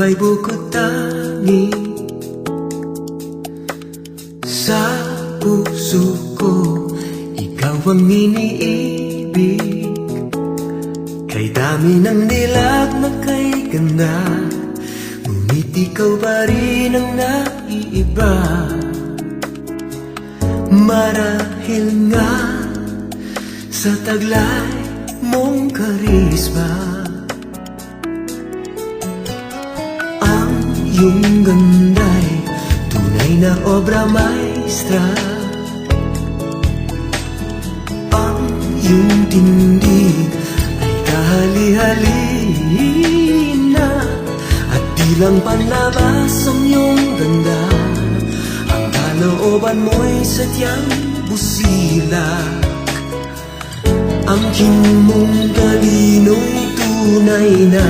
ay bukod tangi sa puso ko. Ikaw ang iniibig, kay dami ng dilag na kay ganda, ngunit ikaw pa rin ang naiiba. Marahil nga sa taglay mong karisma, ang iyong ganda'y tunay na obra maestra. Ang iyong tindig ay kahali-halina, at di lang panlabas ang iyong ganda, ang kalooban mo'y sadyang busilak. Ang mong talino'y tunay na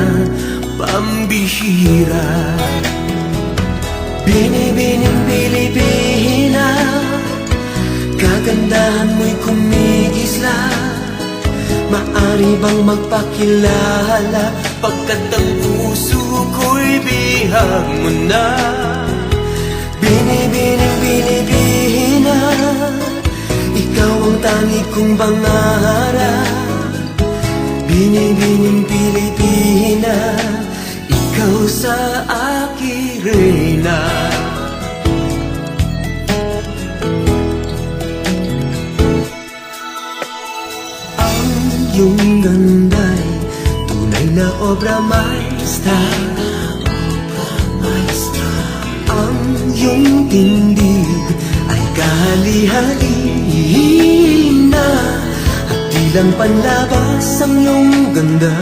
pambihira. Binibining Pilipina, kagandahan mo'y kumigisla. Maari bang magpakilala, pagkat ang puso ko'y bihag mo na. Binibining Pilipina, ikaw ang tangi kong pangarap. Binibining Pilipina, ikaw sa aking reyna. Ang iyong ganda'y tunay na obra maestra. Ang iyong tindig ay kahali-halina, at di lang panlabas ang iyong ganda,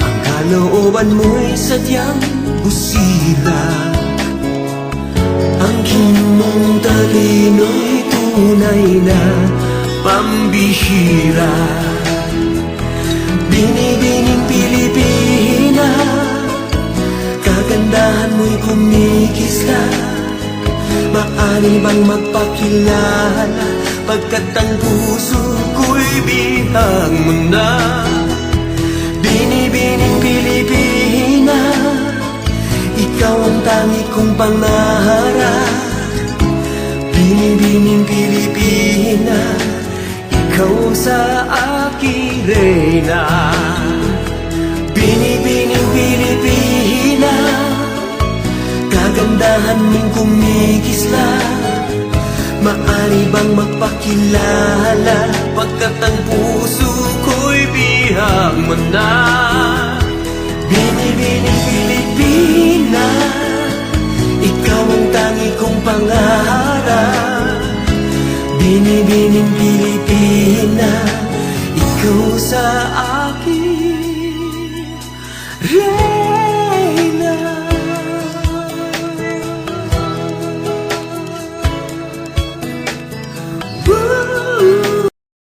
ang kalooban mo'y sadyang busila. Ang mong talino'y tunay na pambihira. Binibining Pilipina, kagandahan mo'y kumikislap. Maari bang magpakilala, pagkat ang puso ko'y bihag mo na. Binibining Pilipina, ikaw ang tangi kong pangarap. Binibining Pilipina, ikaw sa aking reyna. Binibining Pilipina, kagandahan mong kumikislap. Maari bang magpakilala, pagkat ang puso ko'y bihag mo na. Binibining Pilipina, ikaw ang tangi kong pangarap. Binibining Pilipina, ikaw sa